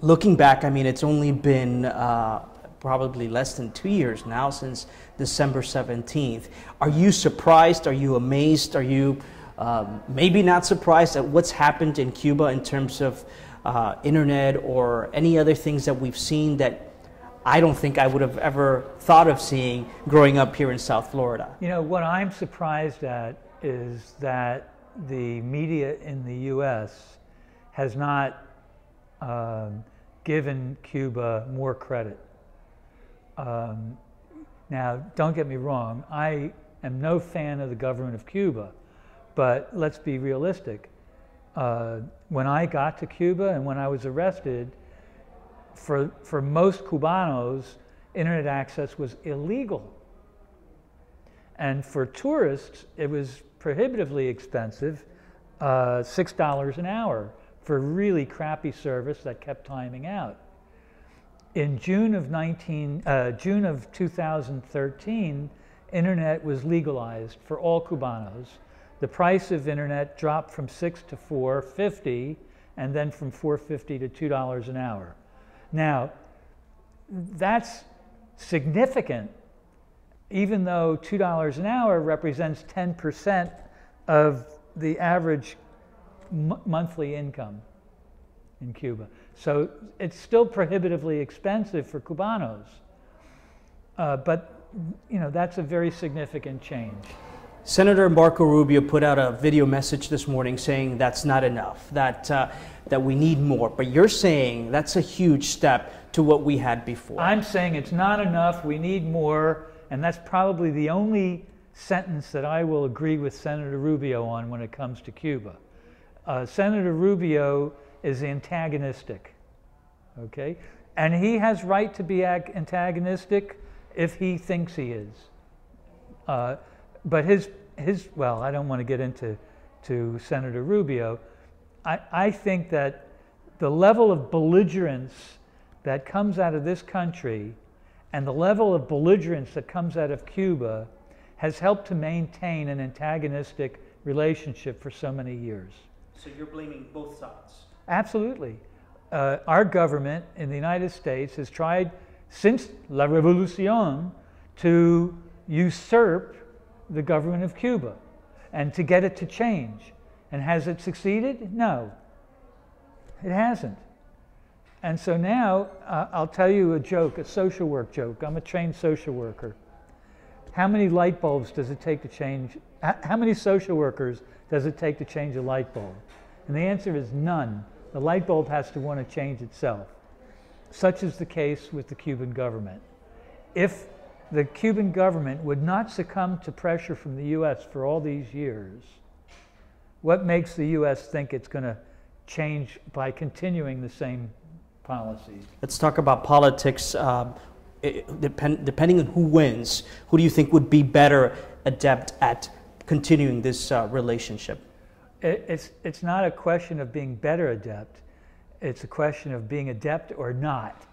Looking back, I mean, it's only been probably less than 2 years now since December 17th. Are you surprised? Are you amazed? Are you maybe not surprised at what's happened in Cuba in terms of internet or any other things that we've seen that I don't think I would have ever thought of seeing growing up here in South Florida? You know, what I'm surprised at is that the media in the U.S. has not given Cuba more credit. Now, don't get me wrong, I am no fan of the government of Cuba, but let's be realistic. When I got to Cuba and when I was arrested, for most Cubanos, internet access was illegal. And for tourists, it was prohibitively expensive, $6 an hour for really crappy service that kept timing out. In June of 2013, internet was legalized for all Cubanos. The price of internet dropped from $6 to $4.50, and then from $4.50 to $2 an hour. Now, that's significant, even though $2 an hour represents 10% of the average monthly income in Cuba. So it's still prohibitively expensive for Cubanos. But, you know, that's a very significant change. Senator Marco Rubio put out a video message this morning saying that's not enough, that we need more. But you're saying that's a huge step to what we had before. I'm saying it's not enough, we need more, and that's probably the only sentence that I will agree with Senator Rubio on when it comes to Cuba. Senator Rubio is antagonistic, okay? And he has right to be antagonistic if he thinks he is. But well, I don't want to get into Senator Rubio. I think that the level of belligerence that comes out of this country and the level of belligerence that comes out of Cuba has helped to maintain an antagonistic relationship for so many years. So you're blaming both sides? Absolutely. Our government in the United States has tried since La Revolucion to usurp the government of Cuba and to get it to change. And has it succeeded? No, it hasn't. And so now I'll tell you a joke, a social work joke. I'm a trained social worker. How many light bulbs does it take to change? How many social workers does it take to change a light bulb? And the answer is none. The light bulb has to want to change itself. Such is the case with the Cuban government. If the Cuban government would not succumb to pressure from the U.S. for all these years, what makes the U.S. think it's going to change by continuing the same policies? Let's talk about politics. Depending on who wins, who do you think would be better adept at continuing this relationship? It's not a question of being better adept. It's a question of being adept or not.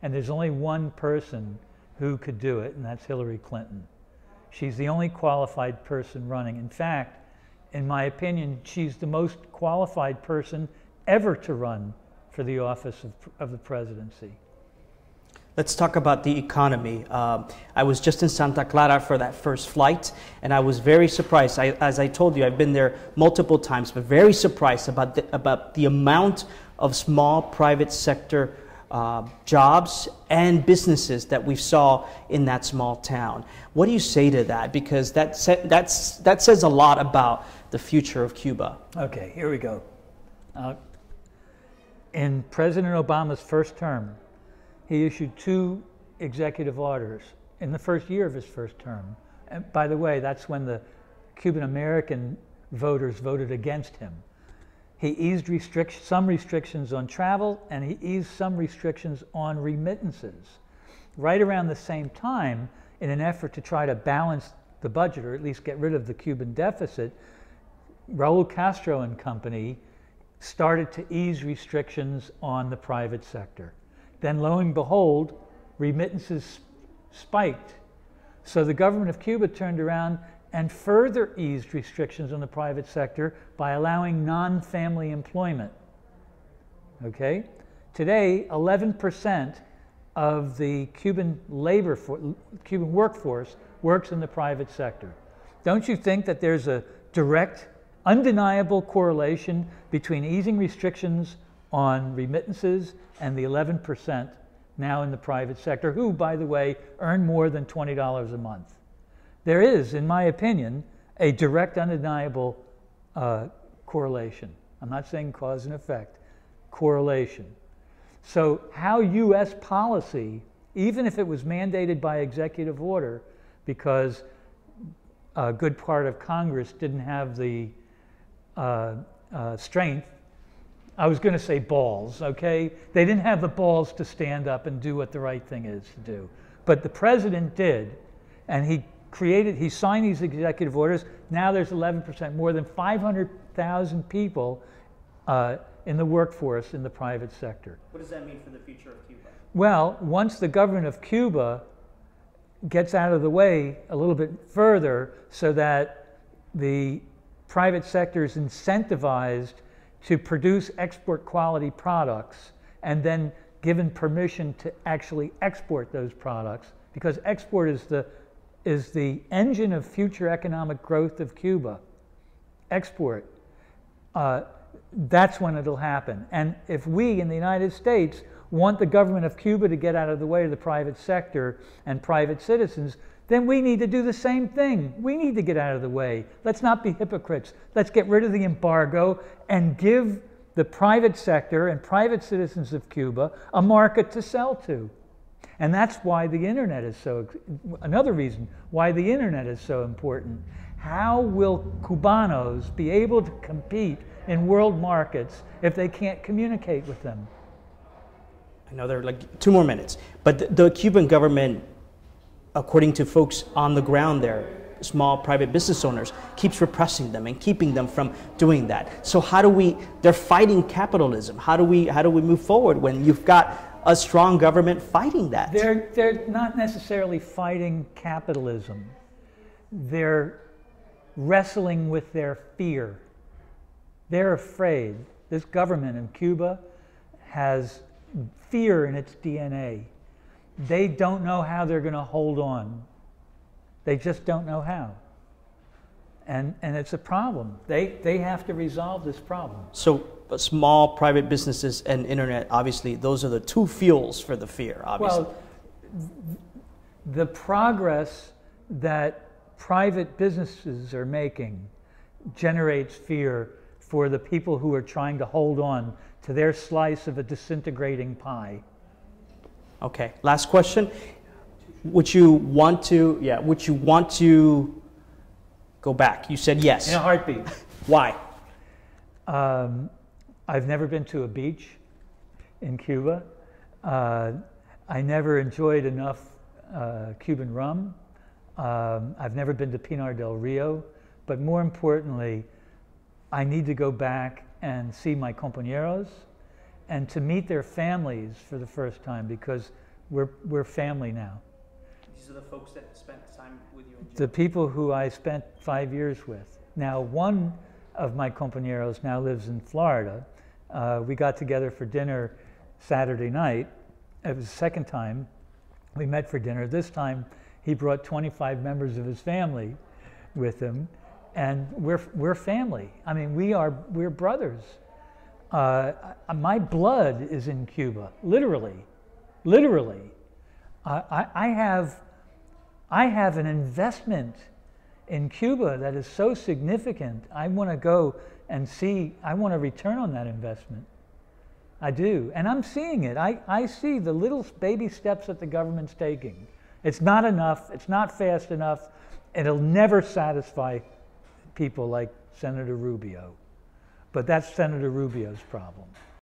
And there's only one person who could do it, and that's Hillary Clinton. She's the only qualified person running. In fact, in my opinion, she's the most qualified person ever to run for the office of the presidency. Let's talk about the economy. I was just in Santa Clara for that first flight, and I was very surprised. As I told you, I've been there multiple times, but very surprised about the amount of small private sector jobs and businesses that we saw in that small town. What do you say to that? Because that says a lot about the future of Cuba. Okay, here we go. In President Obama's first term, he issued 2 executive orders in the first year of his first term. And by the way, that's when the Cuban American voters voted against him. He eased some restrictions on travel, and he eased some restrictions on remittances. Right around the same time, in an effort to try to balance the budget, or at least get rid of the Cuban deficit, Raul Castro and company started to ease restrictions on the private sector. Then lo and behold, remittances spiked. So the government of Cuba turned around and further eased restrictions on the private sector by allowing non-family employment. Okay? Today, 11% of the Cuban Cuban workforce works in the private sector. Don't you think that there's a direct, undeniable correlation between easing restrictions on remittances and the 11% now in the private sector, who, by the way, earn more than $20 a month? There is, in my opinion, a direct, undeniable correlation. I'm not saying cause and effect, correlation. So how U.S. policy, even if it was mandated by executive order, because a good part of Congress didn't have the strength, I was going to say balls, okay? They didn't have the balls to stand up and do what the right thing is to do. But the president did, and he signed these executive orders. Now there's 11%, more than 500,000 people in the workforce in the private sector. What does that mean for the future of Cuba? Well, once the government of Cuba gets out of the way a little bit further so that the private sector is incentivized to produce export quality products and then given permission to actually export those products, because export is the engine of future economic growth of Cuba. Export. That's when it'll happen. And if we in the United States want the government of Cuba to get out of the way of the private sector and private citizens, then we need to do the same thing. We need to get out of the way. Let's not be hypocrites. Let's get rid of the embargo and give the private sector and private citizens of Cuba a market to sell to. And that's why the internet is another reason why the internet is so important. How will Cubanos be able to compete in world markets if they can't communicate with them? I know there are like 2 more minutes, but the Cuban government, according to folks on the ground there, small private business owners, keeps repressing them and keeping them from doing that. So how do they're fighting capitalism. How do we move forward when you've got a strong government fighting that? They're not necessarily fighting capitalism. They're wrestling with their fear. They're afraid. This government in Cuba has fear in its DNA. They don't know how they're going to hold on. They just don't know how. And it's a problem. They have to resolve this problem. So small private businesses and internet, obviously, those are the 2 fuels for the fear, obviously. Well, the progress that private businesses are making generates fear for the people who are trying to hold on to their slice of a disintegrating pie. Okay, last question. Would you want to go back? You said yes. In a heartbeat. Why? I've never been to a beach in Cuba. I never enjoyed enough Cuban rum. I've never been to Pinar del Rio. But more importantly, I need to go back and see my compañeros and to meet their families for the first time, because we're family now. These are the folks that spent time with you in jail. The people who I spent 5 years with. Now, one of my compañeros now lives in Florida. We got together for dinner Saturday night. It was the second time we met for dinner. This time he brought 25 members of his family with him, and we're family. I mean, we're brothers. My blood is in Cuba, literally. I have an investment in Cuba that is so significant. I want to go and see. I want a return on that investment. I do, and I'm seeing it. I see the little baby steps that the government's taking. It's not enough. It's not fast enough. It'll never satisfy people like Senator Rubio. But that's Senator Rubio's problem.